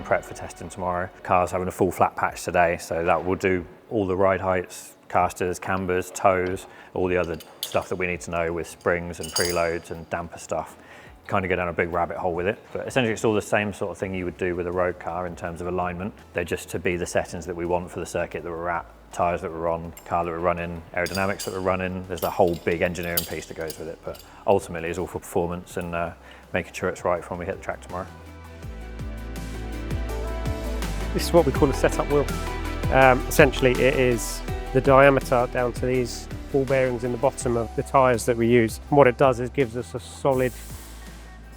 prep for testing tomorrow. Car's having a full flat patch today, so that will do all the ride heights, casters, cambers, toes, all the other stuff that we need to know with springs and preloads and damper stuff. Kind of go down a big rabbit hole with it, but essentially it's all the same sort of thing you would do with a road car in terms of alignment. They're just to be the settings that we want for the circuit that we're at, tyres that we're on, car that we're running, aerodynamics that we're running. There's a whole big engineering piece that goes with it, but ultimately it's all for performance and making sure it's right for when we hit the track tomorrow. This is what we call a setup wheel. Essentially it is the diameter down to these ball bearings in the bottom of the tyres that we use. And what it does is gives us a solid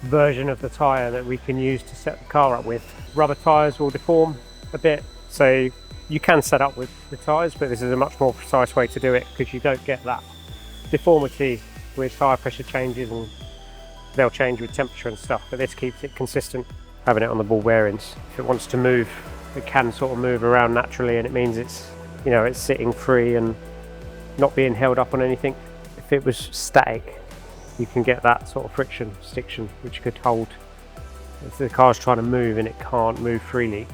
version of the tyre that we can use to set the car up with. Rubber tyres will deform a bit, so you can set up with the tyres, but this is a much more precise way to do it because you don't get that deformity with tyre pressure changes, and they'll change with temperature and stuff, but this keeps it consistent. Having it on the ball bearings, if it wants to move, it can sort of move around naturally, and it means it's, you know, it's sitting free and not being held up on anything. If it was static, you can get that sort of friction, which could hold. If the car's trying to move and it can't move freely,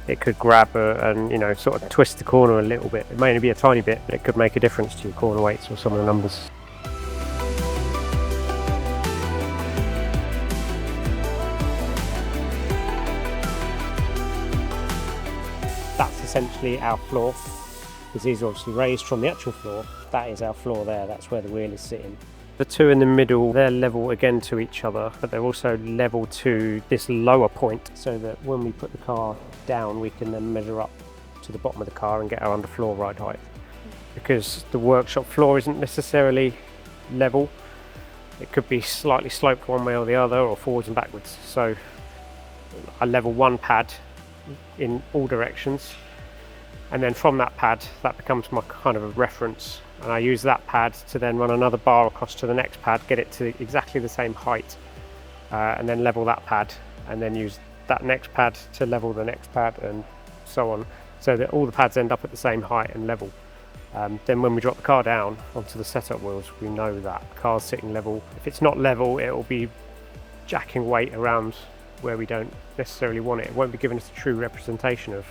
it could grab and, you know, sort of twist the corner a little bit. It may only be a tiny bit, but it could make a difference to your corner weights or some of the numbers. That's essentially our floor. This is obviously raised from the actual floor. That is our floor there, that's where the wheel is sitting. The two in the middle, they're level again to each other, but they're also level to this lower point, so that when we put the car down, we can then measure up to the bottom of the car and get our underfloor ride height. Because the workshop floor isn't necessarily level, it could be slightly sloped one way or the other, or forwards and backwards. So I level one pad in all directions, and then from that pad, that becomes my kind of a reference, and I use that pad to then run another bar across to the next pad, get it to exactly the same height, and then level that pad, and then use that next pad to level the next pad, and so on, so that all the pads end up at the same height and level. Then when we drop the car down onto the setup wheels, we know that the car's sitting level. If it's not level, it will be jacking weight around where we don't necessarily want it. It won't be giving us a true representation of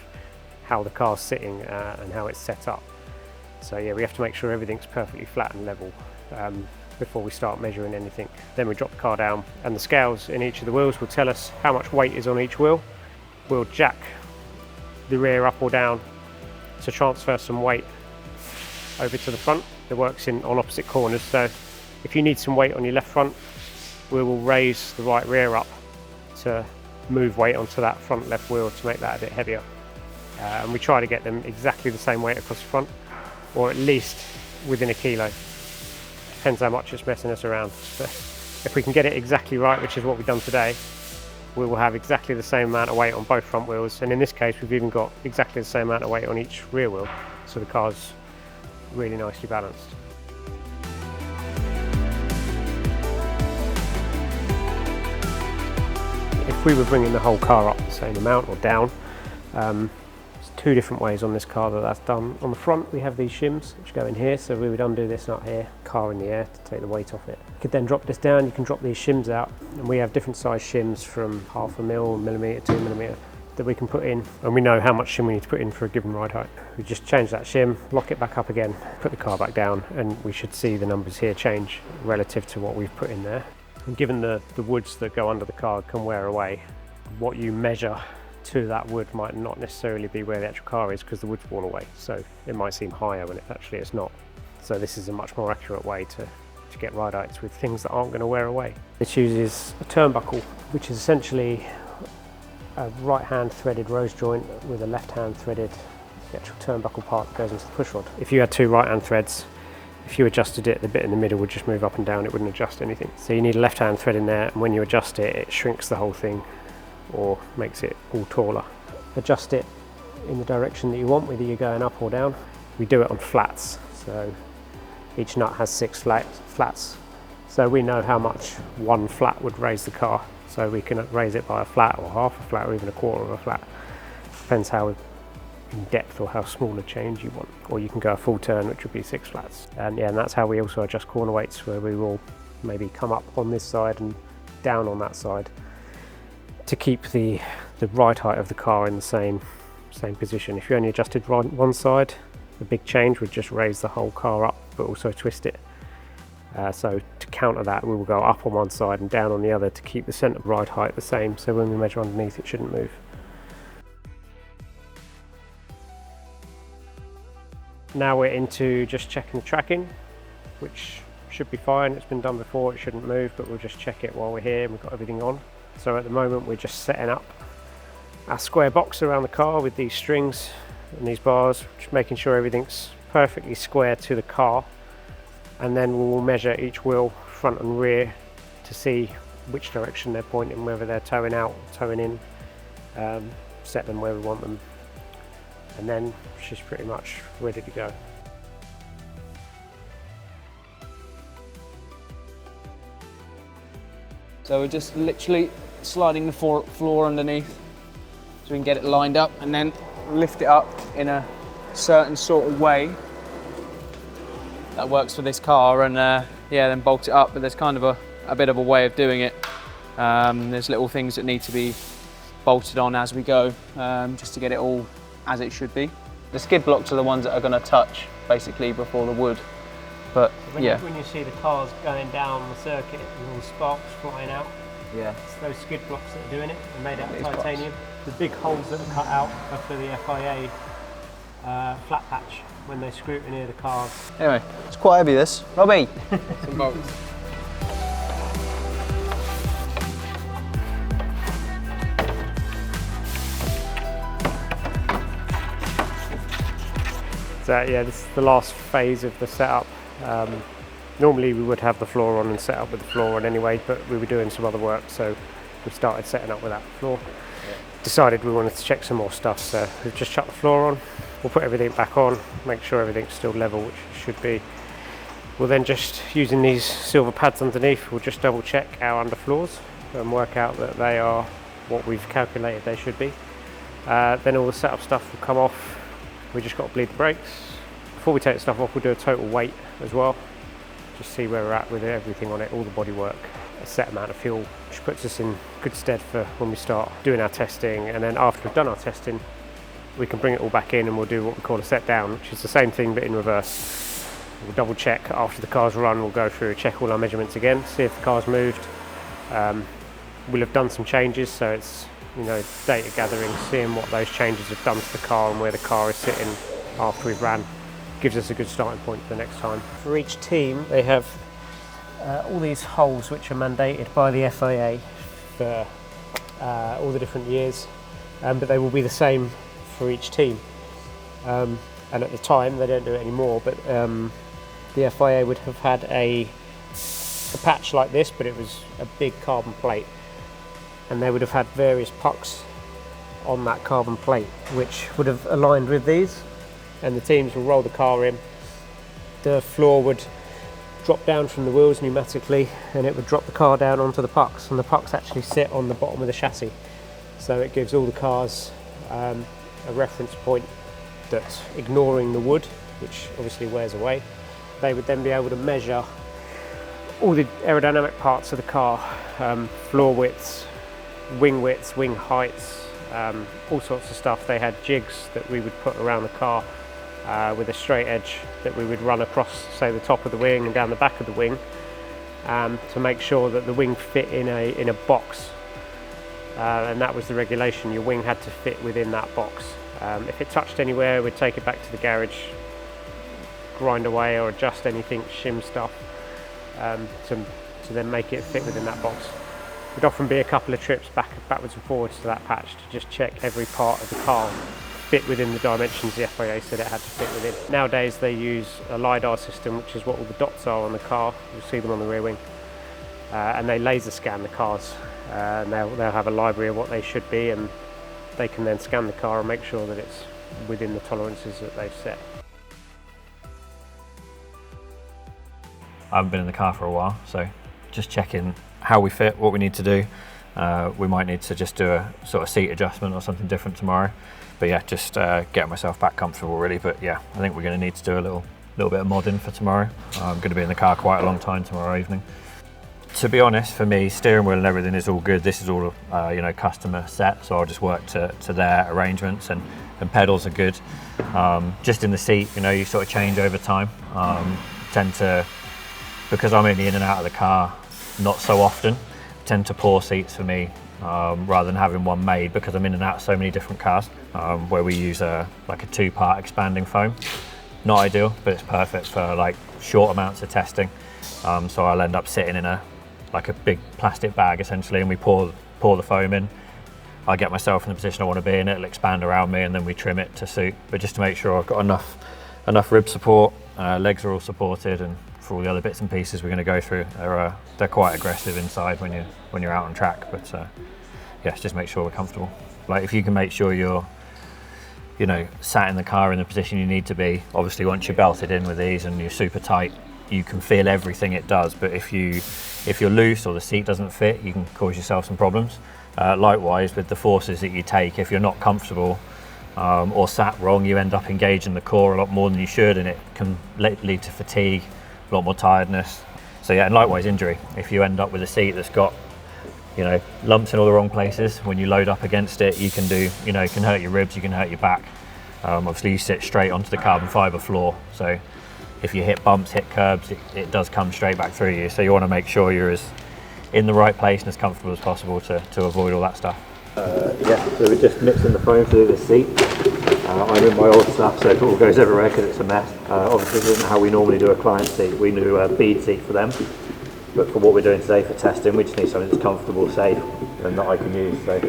how the car's sitting and how it's set up. So yeah, we have to make sure everything's perfectly flat and level before we start measuring anything. Then we drop the car down, and the scales in each of the wheels will tell us how much weight is on each wheel. We'll jack the rear up or down to transfer some weight over to the front. It works on opposite corners, so if you need some weight on your left front, we will raise the right rear up to move weight onto that front left wheel to make that a bit heavier. And we try to get them exactly the same weight across the front, or at least within a kilo. Depends how much it's messing us around. But if we can get it exactly right, which is what we've done today, we will have exactly the same amount of weight on both front wheels, and in this case we've even got exactly the same amount of weight on each rear wheel, so the car's really nicely balanced. If we were bringing the whole car up the same amount or down, there's two different ways on this car that's done. On the front we have these shims which go in here, so we would undo this nut here, car in the air to take the weight off it. You could then drop this down, you can drop these shims out, and we have different size shims from 0.5 mm, millimetre, 2 mm that we can put in, and we know how much shim we need to put in for a given ride height. We just change that shim, lock it back up again, put the car back down, and we should see the numbers here change relative to what we've put in there. And given the woods that go under the car can wear away, what you measure to that wood might not necessarily be where the actual car is, because the wood's worn away, so it might seem higher when it actually it's not. So this is a much more accurate way to get ride heights with things that aren't going to wear away. This uses a turnbuckle, which is essentially a right hand threaded rose joint with a left hand threaded the actual turnbuckle part that goes into the push rod. If you had two right hand threads, if you adjusted it, the bit in the middle would just move up and down, it wouldn't adjust anything. So you need a left hand thread in there, and when you adjust it, it shrinks the whole thing or makes it all taller. Adjust it in the direction that you want, whether you're going up or down. We do it on flats, so each nut has 6 flats. So we know how much one flat would raise the car. So we can raise it by a flat or half a flat or even a quarter of a flat. Depends how in depth or how small a change you want. Or you can go a full turn, which would be 6 flats. And yeah, and that's how we also adjust corner weights, where we will maybe come up on this side and down on that side. to keep the ride height of the car in the same position. If you only adjusted one side, the big change would just raise the whole car up, but also twist it. So to counter that, we will go up on one side and down on the other to keep the centre ride height the same, so when we measure underneath it shouldn't move. Now we're into just checking the tracking, which should be fine. It's been done before, it shouldn't move, but we'll just check it while we're here and we've got everything on. So at the moment we're just setting up our square box around the car with these strings and these bars, just making sure everything's perfectly square to the car, and then we will measure each wheel front and rear to see which direction they're pointing, whether they're towing out, towing in, set them where we want them, and then she's pretty much ready to go. So we're just literally sliding the floor underneath so we can get it lined up and then lift it up in a certain sort of way that works for this car, and yeah, then bolt it up. But there's kind of a bit of a way of doing it. There's little things that need to be bolted on as we go, just to get it all as it should be. The skid blocks are the ones that are going to touch basically before the wood. But yeah, when you see the cars going down the circuit and all the sparks flying out, yeah, it's those skid blocks that are doing it. They're made out of titanium. The big holes that are cut out are for the FIA flat patch when they scrutineer the cars. Anyway, it's quite heavy this. Robbie! Some bolts. So yeah, this is the last phase of the setup. Normally we would have the floor on and set up with the floor on anyway, but we were doing some other work, so we started setting up without the floor. Decided we wanted to check some more stuff, so we've just chucked the floor on. We'll put everything back on, make sure everything's still level, which it should be. We'll then just, using these silver pads underneath, we'll just double check our underfloors and work out that they are what we've calculated they should be. Then all the setup stuff will come off. We just got to bleed the brakes. Before we take the stuff off, we'll do a total weight as well. Just see where we're at with everything on it, all the bodywork, a set amount of fuel, which puts us in good stead for when we start doing our testing. And then after we've done our testing, we can bring it all back in and we'll do what we call a set down, which is the same thing but in reverse. We'll double check after the car's run, we'll go through, check all our measurements again, see if the car's moved. We'll have done some changes, so it's, you know, data gathering, seeing what those changes have done to the car and where the car is sitting after we've ran. Gives us a good starting point for the next time. For each team, they have all these holes which are mandated by the FIA for all the different years, but they will be the same for each team. And at the time, they don't do it anymore, but the FIA would have had a patch like this, but it was a big carbon plate, and they would have had various pucks on that carbon plate which would have aligned with these, and the teams will roll the car in. The floor would drop down from the wheels pneumatically, and it would drop the car down onto the pucks, and the pucks actually sit on the bottom of the chassis, so it gives all the cars a reference point that's ignoring the wood, which obviously wears away. They would then be able to measure all the aerodynamic parts of the car, floor widths, wing heights, all sorts of stuff. They had jigs that we would put around the car with a straight edge that we would run across, say, the top of the wing and down the back of the wing, to make sure that the wing fit in a box, and that was the regulation. Your wing had to fit within that box. If it touched anywhere, we'd take it back to the garage, grind away or adjust anything, shim stuff, to then make it fit within that box. It'd often be a couple of trips backwards and forwards to that patch to just check every part of the car fit within the dimensions the FIA said it had to fit within. Nowadays they use a LiDAR system, which is what all the dots are on the car. You'll see them on the rear wing, and they laser scan the cars, and they'll have a library of what they should be, and they can then scan the car and make sure that it's within the tolerances that they've set. I haven't been in the car for a while, so just checking how we fit, what we need to do. We might need to just do a sort of seat adjustment or something different tomorrow. But yeah, just getting myself back comfortable really. But yeah, I think we're going to need to do a little bit of modding for tomorrow. I'm going to be in the car quite a long time tomorrow evening. To be honest, for me, steering wheel and everything is all good. This is all you know, customer set, so I'll just work to their arrangements, and pedals are good. Just in the seat, you know, you sort of change over time. Tend to, because I'm only in and out of the car not so often, tend to pour seats for me rather than having one made, because I'm in and out of so many different cars, where we use like a 2-part expanding foam. Not ideal, but it's perfect for like short amounts of testing. So I'll end up sitting in like a big plastic bag essentially, and we pour the foam in. I get myself in the position I want to be in, it'll expand around me, and then we trim it to suit. But just to make sure I've got enough rib support, legs are all supported, and for all the other bits and pieces we're going to go through, they're quite aggressive inside when you're out on track. But yeah, just make sure we're comfortable. Like if you can make sure you're, you know, sat in the car in the position you need to be. Obviously, once you're belted in with these and you're super tight, you can feel everything it does. But if you're loose or the seat doesn't fit, you can cause yourself some problems. Likewise, with the forces that you take, if you're not comfortable or sat wrong, you end up engaging the core a lot more than you should, and it can lead to fatigue, a lot more tiredness. So yeah, and likewise injury. If you end up with a seat that's got, you know, lumps in all the wrong places, when you load up against it, you can do, you know, it can hurt your ribs, you can hurt your back. Obviously you sit straight onto the carbon fibre floor, so if you hit bumps, hit curbs, it does come straight back through you. So you want to make sure you're as in the right place and as comfortable as possible to avoid all that stuff. Yeah, so we're just mixing the foam through this seat. I'm in my old stuff, so it all goes everywhere because it's a mess. Obviously this isn't how we normally do a client seat. We do a bead seat for them. But for what we're doing today for testing, we just need something that's comfortable, safe, and that I can use. So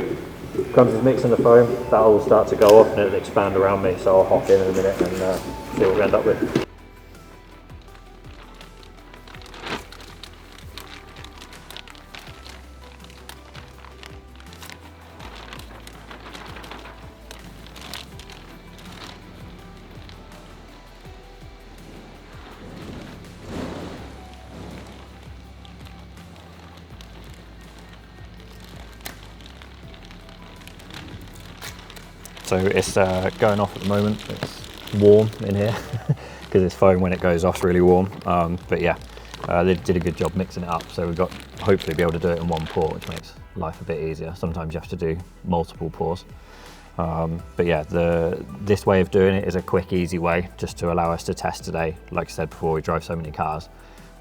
comes with mixing the foam, that'll all start to go off and it'll expand around me, so I'll hop in a minute and see what we end up with. So it's going off at the moment. It's warm in here because it's foam. When it goes off, it's really warm. But yeah, they did a good job mixing it up. So we've got hopefully be able to do it in one pour, which makes life a bit easier. Sometimes you have to do multiple pours. But yeah, this way of doing it is a quick, easy way just to allow us to test today. Like I said before, we drive so many cars.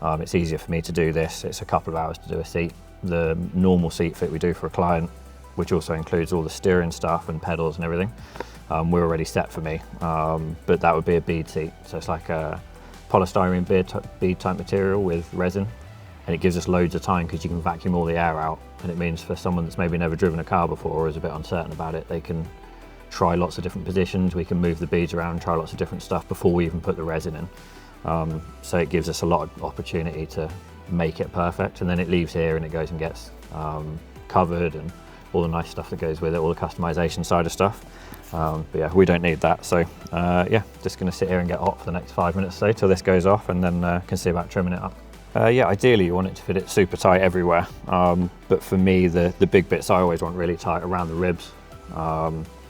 It's easier for me to do this. It's a couple of hours to do a seat. The normal seat fit we do for a client, which also includes all the steering stuff and pedals and everything, we're already set for me. But that would be a bead seat. So it's like a polystyrene bead type material with resin, and it gives us loads of time because you can vacuum all the air out. And it means for someone that's maybe never driven a car before or is a bit uncertain about it, they can try lots of different positions. We can move the beads around, try lots of different stuff before we even put the resin in. So it gives us a lot of opportunity to make it perfect, and then it leaves here and it goes and gets covered, and all the nice stuff that goes with it, all the customization side of stuff. But yeah, we don't need that. So yeah, just gonna sit here and get hot for the next 5 minutes or so till this goes off, and then can see about trimming it up. Yeah, ideally you want it to fit it super tight everywhere. But for me, the big bits I always want really tight around the ribs.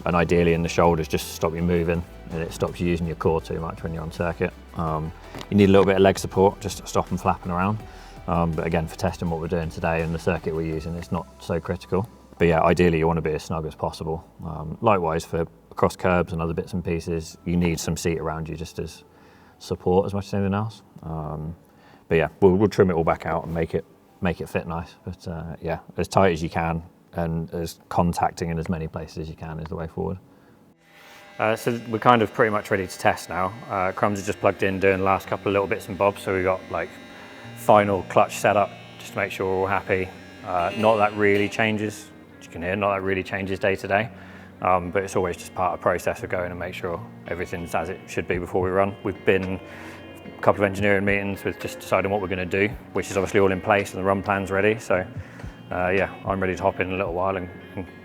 And ideally in the shoulders, just to stop you moving, and it stops you using your core too much when you're on circuit. You need a little bit of leg support just to stop them flapping around. But again, for testing what we're doing today and the circuit we're using, it's not so critical. But yeah, ideally you want to be as snug as possible. Likewise for across curbs and other bits and pieces, you need some seat around you just as support as much as anything else. But yeah, we'll trim it all back out and make it fit nice. But yeah, as tight as you can and as contacting in as many places as you can is the way forward. So we're kind of pretty much ready to test now. Crumbs are just plugged in, doing the last couple of little bits and bobs. So we've got like final clutch setup just to make sure we're all happy. Not that really changes, as you can hear, not that really changes day to day. But it's always just part of the process of going and make sure everything's as it should be before we run. We've been a couple of engineering meetings with just deciding what we're going to do, which is obviously all in place and the run plan's ready. So yeah, I'm ready to hop in a little while and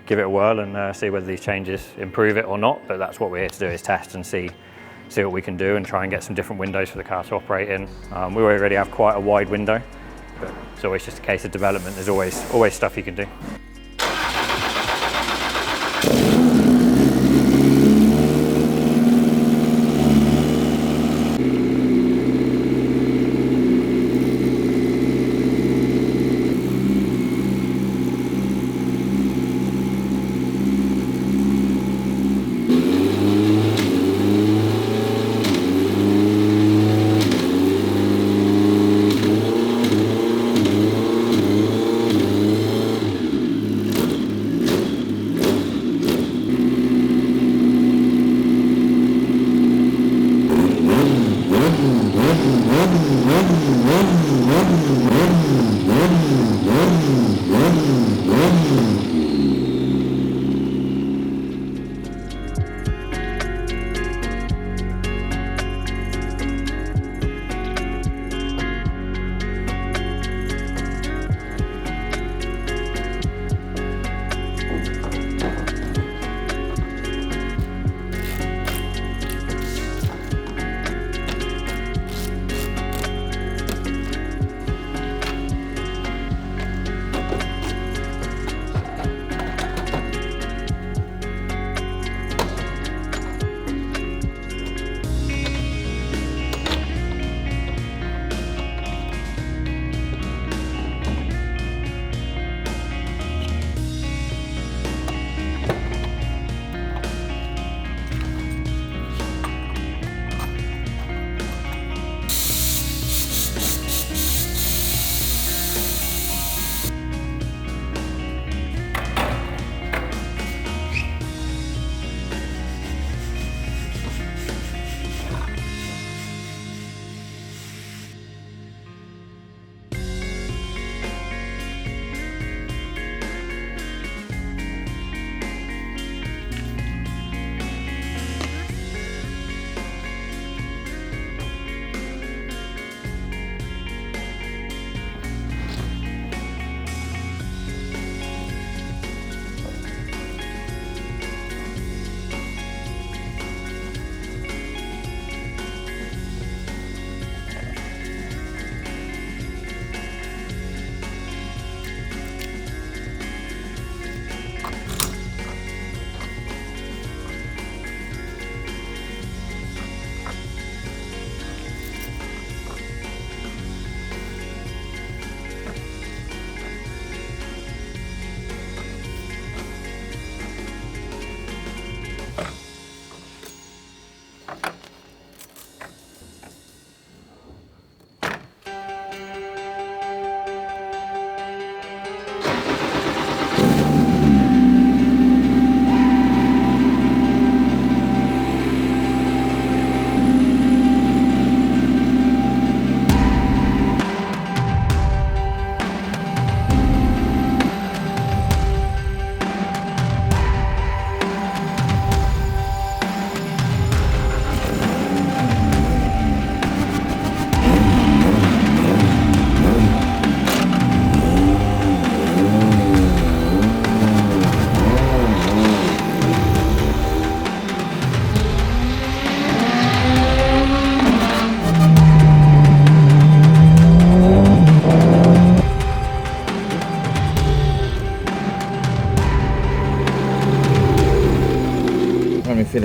give it a whirl and see whether these changes improve it or not. But that's what we're here to do, is test and see what we can do and try and get some different windows for the car to operate in. We already have quite a wide window, but it's always just a case of development. There's always stuff you can do.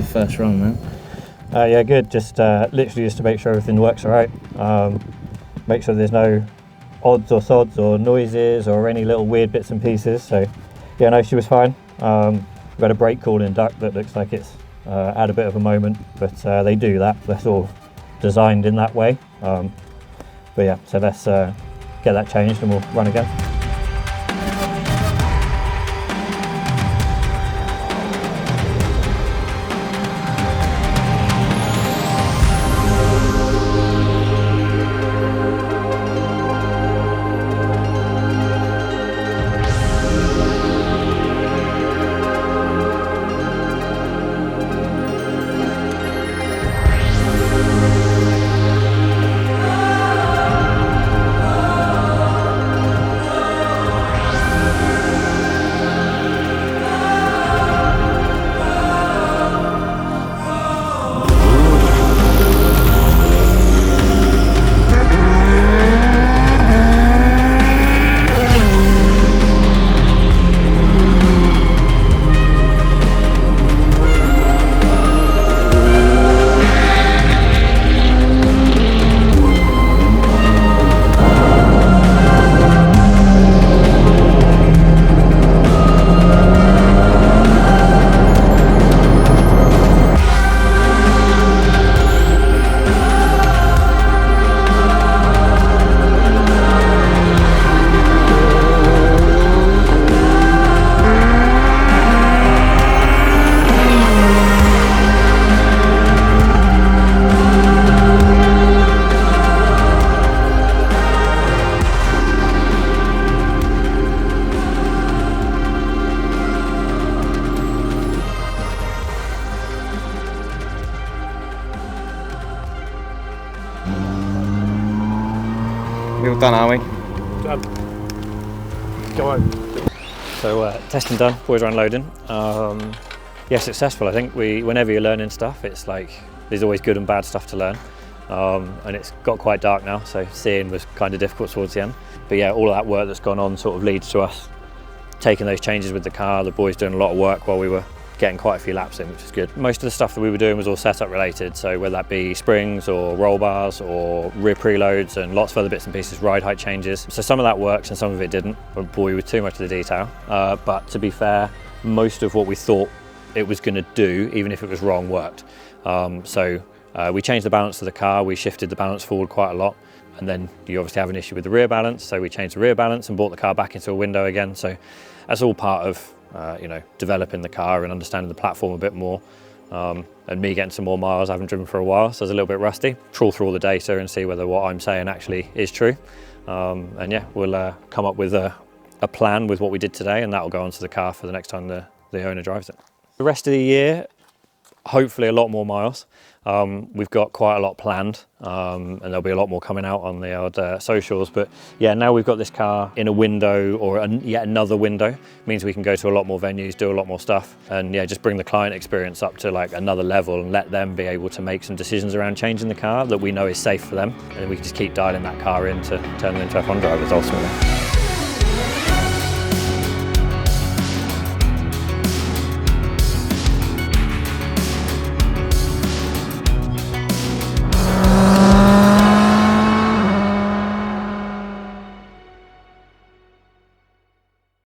first run, man? Yeah, good. Just literally just to make sure everything works all right. Make sure there's no odds or sods or noises or any little weird bits and pieces. So yeah, no, she was fine. We've got a brake cooling duct that looks like it's had a bit of a moment, but they do that. That's all designed in that way. But yeah, so let's get that changed and we'll run again. We all done, are we? Done. Go on. So testing done, boys are unloading. Yeah, successful. I think whenever you're learning stuff, it's like there's always good and bad stuff to learn. And it's got quite dark now, so seeing was kind of difficult towards the end. But yeah, all of that work that's gone on sort of leads to us taking those changes with the car. The boys doing a lot of work while we were getting quite a few laps in, which is good. Most of the stuff that we were doing was all setup related, so whether that be springs or roll bars or rear preloads and lots of other bits and pieces, ride height changes. So some of that works and some of it didn't. We're bored with too much of the detail. But to be fair, most of what we thought it was going to do, even if it was wrong, worked. We changed the balance of the car, we shifted the balance forward quite a lot, and then you obviously have an issue with the rear balance, so we changed the rear balance and brought the car back into a window again. So that's all part of developing the car and understanding the platform a bit more. And me getting some more miles. I haven't driven for a while, so I was a little bit rusty. Trawl through all the data and see whether what I'm saying actually is true. And yeah, we'll come up with a plan with what we did today, and that'll go onto the car for the next time the owner drives it. The rest of the year, hopefully a lot more miles. We've got quite a lot planned, and there'll be a lot more coming out on the odd socials. But yeah, now we've got this car in a window, or yet another window, means we can go to a lot more venues, do a lot more stuff, and yeah, just bring the client experience up to like another level and let them be able to make some decisions around changing the car that we know is safe for them, and we can just keep dialing that car in to turn them into F1 drivers ultimately.